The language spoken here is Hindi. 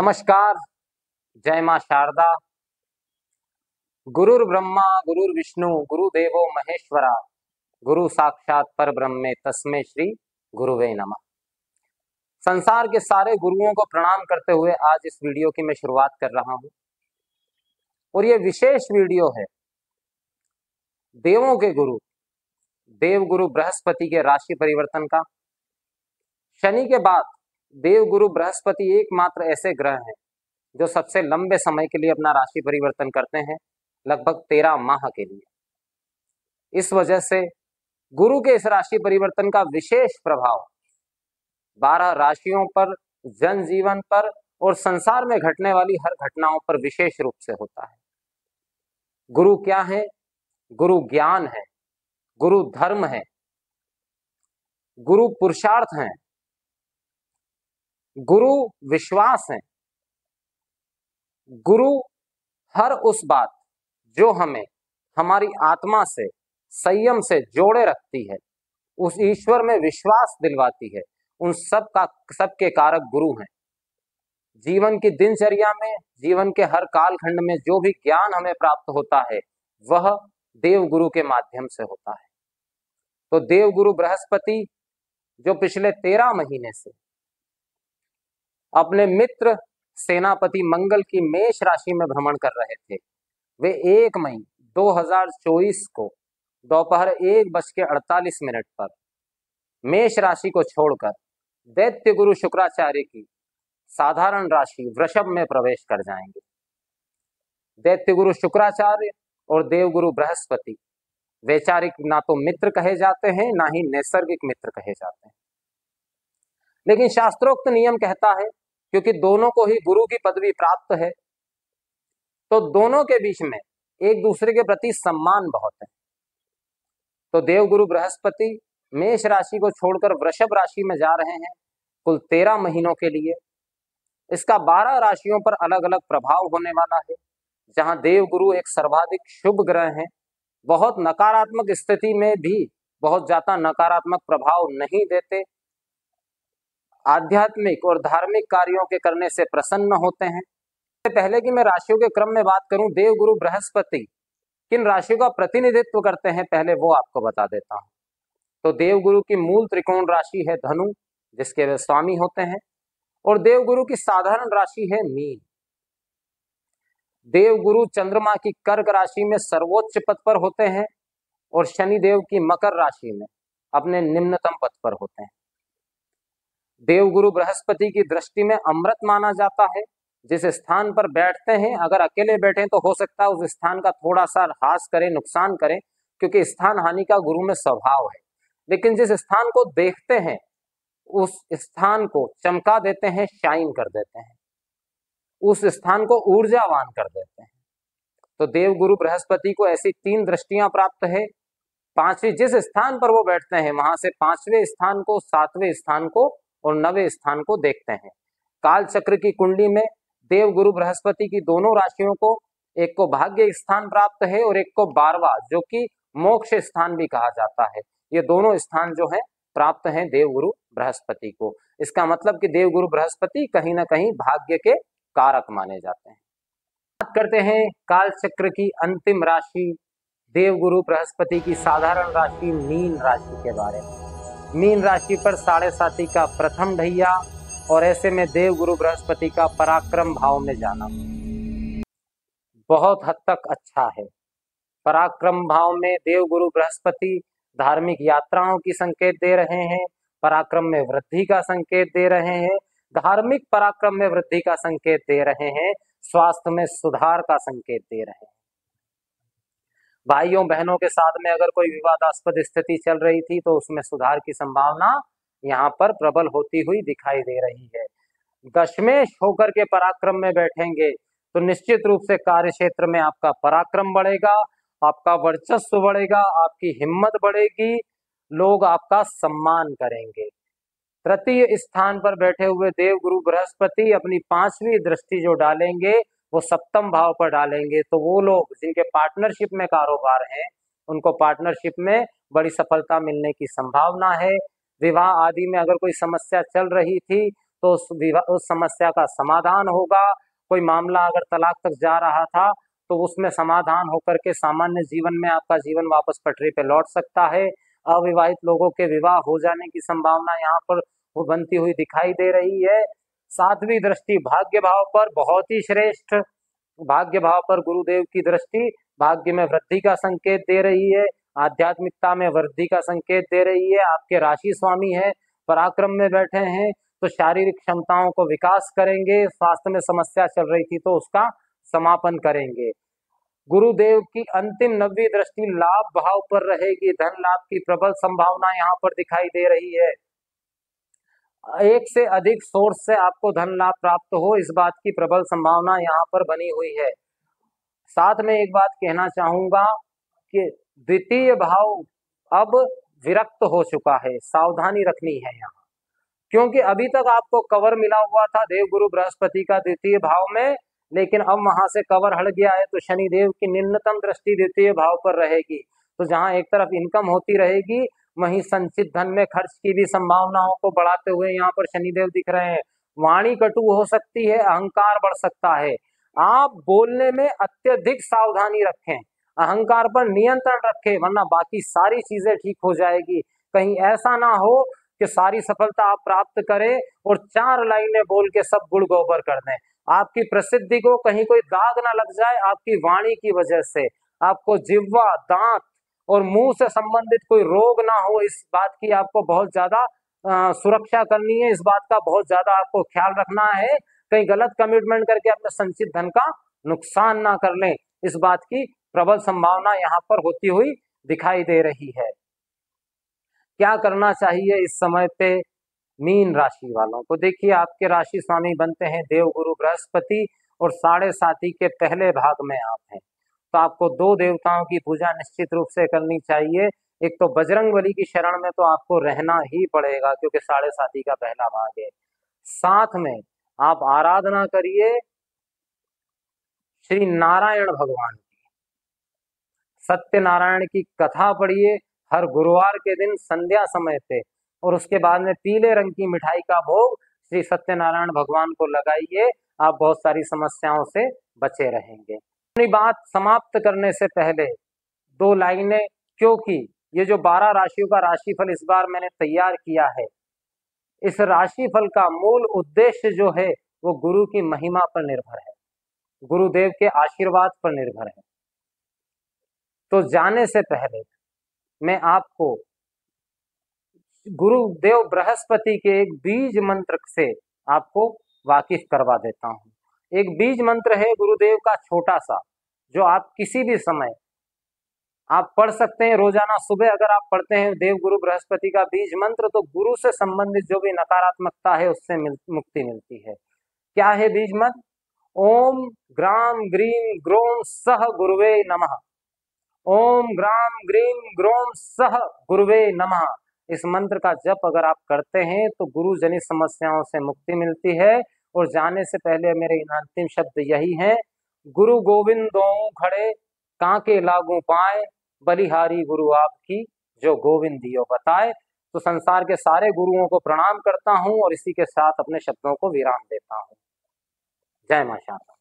नमस्कार। जय मां शारदा। गुरुर् ब्रह्मा गुरुर्विष्णु गुरुदेवो महेश्वरा, गुरु साक्षात पर ब्रह्मे तस्मै श्री गुरुवे नमः। संसार के सारे गुरुओं को प्रणाम करते हुए आज इस वीडियो की मैं शुरुआत कर रहा हूं और ये विशेष वीडियो है देवों के गुरु देव गुरु बृहस्पति के राशि परिवर्तन का। शनि के बाद देव गुरु बृहस्पति एकमात्र ऐसे ग्रह हैं जो सबसे लंबे समय के लिए अपना राशि परिवर्तन करते हैं, लगभग 13 माह के लिए। इस वजह से गुरु के इस राशि परिवर्तन का विशेष प्रभाव 12 राशियों पर, जनजीवन पर और संसार में घटने वाली हर घटनाओं पर विशेष रूप से होता है। गुरु क्या है? गुरु ज्ञान है, गुरु धर्म है, गुरु पुरुषार्थ है, गुरु विश्वास है, गुरु हर उस बात जो हमें हमारी आत्मा से, संयम से जोड़े रखती है, उस ईश्वर में विश्वास दिलवाती है, उन सबके कारक गुरु हैं। जीवन की दिनचर्या में, जीवन के हर कालखंड में जो भी ज्ञान हमें प्राप्त होता है वह देव गुरु के माध्यम से होता है। तो देव गुरु बृहस्पति जो पिछले 13 महीने से अपने मित्र सेनापति मंगल की मेष राशि में भ्रमण कर रहे थे, वे 1 मई 2024 को दोपहर 1:48 पर मेष राशि को छोड़कर दैत्य गुरु शुक्राचार्य की साधारण राशि वृषभ में प्रवेश कर जाएंगे। दैत्य गुरु शुक्राचार्य और देव गुरु बृहस्पति वैचारिक ना तो मित्र कहे जाते हैं, ना ही नैसर्गिक मित्र कहे जाते हैं, लेकिन शास्त्रोक्त नियम कहता है क्योंकि दोनों को ही गुरु की पदवी प्राप्त है तो दोनों के बीच में एक दूसरे के प्रति सम्मान बहुत है। तो देव गुरु बृहस्पति मेष राशि को छोड़कर वृषभ राशि में जा रहे हैं कुल 13 महीनों के लिए। इसका 12 राशियों पर अलग अलग प्रभाव होने वाला है। जहां देव गुरु एक सर्वाधिक शुभ ग्रह हैं, बहुत नकारात्मक स्थिति में भी बहुत ज्यादा नकारात्मक प्रभाव नहीं देते, आध्यात्मिक और धार्मिक कार्यों के करने से प्रसन्न होते हैं। पहले कि मैं राशियों के क्रम में बात करूं, देव गुरु बृहस्पति किन राशियों का प्रतिनिधित्व करते हैं पहले वो आपको बता देता हूं। तो देव गुरु की मूल त्रिकोण राशि है धनु, जिसके वे स्वामी होते हैं, और देव गुरु की साधारण राशि है मीन। देव गुरु चंद्रमा की कर्क राशि में सर्वोच्च पद पर होते हैं और शनि देव की मकर राशि में अपने निम्नतम पद पर होते हैं। देव गुरु बृहस्पति की दृष्टि में अमृत माना जाता है। जिस स्थान पर बैठते हैं, अगर अकेले बैठे तो हो सकता है उस स्थान का थोड़ा सा ह्रास करें, नुकसान करें, क्योंकि स्थान हानि का गुरु में स्वभाव है, लेकिन जिस स्थान को देखते हैं उस स्थान को चमका देते हैं, शाइन कर देते हैं, उस स्थान को ऊर्जावान कर देते हैं। तो देव गुरु बृहस्पति को ऐसी 3 दृष्टियां प्राप्त है। 5वीं, जिस स्थान पर वो बैठते हैं वहां से 5वें स्थान को, 7वें स्थान को और 9वें स्थान को देखते हैं। काल चक्र की कुंडली में देव गुरु बृहस्पति की दोनों राशियों को, एक को भाग्य स्थान प्राप्त है और एक को 12वां जो कि मोक्ष स्थान भी कहा जाता है। ये दोनों स्थान जो है प्राप्त हैं देव गुरु बृहस्पति को। इसका मतलब कि देव गुरु बृहस्पति कहीं ना कहीं भाग्य के कारक माने जाते हैं। बात करते हैं काल चक्र की अंतिम राशि देव गुरु बृहस्पति की साधारण राशि मीन राशि के बारे में। मीन राशि पर 7.5 का प्रथम ढैया और ऐसे में देव गुरु बृहस्पति का पराक्रम भाव में जाना बहुत हद तक अच्छा है। पराक्रम भाव में देव गुरु बृहस्पति धार्मिक यात्राओं की संकेत दे रहे हैं, पराक्रम में वृद्धि का संकेत दे रहे हैं, धार्मिक पराक्रम में वृद्धि का संकेत दे रहे हैं, स्वास्थ्य में सुधार का संकेत दे रहे हैं। भाइयों बहनों के साथ में अगर कोई विवादास्पद स्थिति चल रही थी तो उसमें सुधार की संभावना यहाँ पर प्रबल होती हुई दिखाई दे रही है। दशमेश होकर के पराक्रम में बैठेंगे तो निश्चित रूप से कार्य क्षेत्र में आपका पराक्रम बढ़ेगा, आपका वर्चस्व बढ़ेगा, आपकी हिम्मत बढ़ेगी, लोग आपका सम्मान करेंगे। तृतीय स्थान पर बैठे हुए देव गुरु बृहस्पति अपनी 5वीं दृष्टि जो डालेंगे वो सप्तम भाव पर डालेंगे, तो वो लोग जिनके पार्टनरशिप में कारोबार है उनको पार्टनरशिप में बड़ी सफलता मिलने की संभावना है। विवाह आदि में अगर कोई समस्या चल रही थी तो उस समस्या का समाधान होगा। कोई मामला अगर तलाक तक जा रहा था तो उसमें समाधान होकर के सामान्य जीवन में आपका जीवन वापस पटरी पे लौट सकता है। अविवाहित लोगों के विवाह हो जाने की संभावना यहाँ पर वो बनती हुई दिखाई दे रही है। सातवीं दृष्टि भाग्य भाव पर बहुत ही श्रेष्ठ, भाग्य भाव पर गुरुदेव की दृष्टि भाग्य में वृद्धि का संकेत दे रही है, आध्यात्मिकता में वृद्धि का संकेत दे रही है। आपके राशि स्वामी है, पराक्रम में बैठे हैं तो शारीरिक क्षमताओं को विकास करेंगे, स्वास्थ्य में समस्या चल रही थी तो उसका समापन करेंगे। गुरुदेव की अंतिम 9वीं दृष्टि लाभ भाव पर रहेगी, धन लाभ की प्रबल संभावना यहाँ पर दिखाई दे रही है। एक से अधिक सोर्स से आपको धन लाभ प्राप्त हो, इस बात की प्रबल संभावना यहाँ पर बनी हुई है। साथ में एक बात कहना चाहूंगा कि द्वितीय भाव अब विरक्त हो चुका है, सावधानी रखनी है यहाँ, क्योंकि अभी तक आपको कवर मिला हुआ था देव गुरु बृहस्पति का द्वितीय भाव में, लेकिन अब वहां से कवर हट गया है तो शनि देव की निम्नतम दृष्टि द्वितीय भाव पर रहेगी। तो जहां एक तरफ इनकम होती रहेगी वहीं संचित धन में खर्च की भी संभावनाओं को बढ़ाते हुए यहाँ पर शनिदेव दिख रहे हैं। वाणी कटु हो सकती है, अहंकार बढ़ सकता है, आप बोलने में अत्यधिक सावधानी रखें, अहंकार पर नियंत्रण रखें, वरना बाकी सारी चीजें ठीक हो जाएगी। कहीं ऐसा ना हो कि सारी सफलता आप प्राप्त करें और 4 लाइनें बोल के सब गुड़ गोबर कर दें। आपकी प्रसिद्धि को कहीं कोई दाग ना लग जाए आपकी वाणी की वजह से, आपको जिह्वा, दांत और मुंह से संबंधित कोई रोग ना हो, इस बात की आपको बहुत ज्यादा सुरक्षा करनी है, इस बात का बहुत ज्यादा आपको ख्याल रखना है। कहीं गलत कमिटमेंट करके अपने संचित धन का नुकसान ना कर लें, इस बात की प्रबल संभावना यहाँ पर होती हुई दिखाई दे रही है। क्या करना चाहिए इस समय पे मीन राशि वालों को? देखिए, आपके राशि स्वामी बनते हैं देव गुरु बृहस्पति और 7.5 के पहले भाग में आप हैं, तो आपको 2 देवताओं की पूजा निश्चित रूप से करनी चाहिए। एक तो बजरंगबली की शरण में तो आपको रहना ही पड़ेगा क्योंकि 7.5 का पहला भाग है। साथ में आप आराधना करिए श्री नारायण भगवान की, सत्यनारायण की कथा पढ़िए हर गुरुवार के दिन संध्या समय पे, और उसके बाद में पीले रंग की मिठाई का भोग श्री सत्यनारायण भगवान को लगाइए, आप बहुत सारी समस्याओं से बचे रहेंगे। अपनी बात समाप्त करने से पहले 2 लाइनें, क्योंकि ये जो 12 राशियों का राशिफल इस बार मैंने तैयार किया है, इस राशिफल का मूल उद्देश्य जो है वो गुरु की महिमा पर निर्भर है, गुरुदेव के आशीर्वाद पर निर्भर है। तो जाने से पहले मैं आपको गुरुदेव बृहस्पति के एक बीज मंत्र से आपको वाकिफ करवा देता हूं। एक बीज मंत्र है गुरुदेव का छोटा सा, जो आप किसी भी समय आप पढ़ सकते हैं। रोजाना सुबह अगर आप पढ़ते हैं देव गुरु बृहस्पति का बीज मंत्र तो गुरु से संबंधित जो भी नकारात्मकता है उससे मुक्ति मिलती है। क्या है बीज मंत्र? ओम ग्राम ग्रीम ग्रोम सह गुरुवे नमः। ओम ग्राम ग्रीम ग्रोम सह गुरुवे नमः। इस मंत्र का जप अगर आप करते हैं तो गुरु जनित समस्याओं से मुक्ति मिलती है। और जाने से पहले मेरे अंतिम शब्द यही हैं, गुरु गोविंदो खड़े कांके लागू पाए, बलिहारी गुरु आपकी जो गोविंद दियो बताए। तो संसार के सारे गुरुओं को प्रणाम करता हूं और इसी के साथ अपने शब्दों को विराम देता हूं। जय मां शारदा।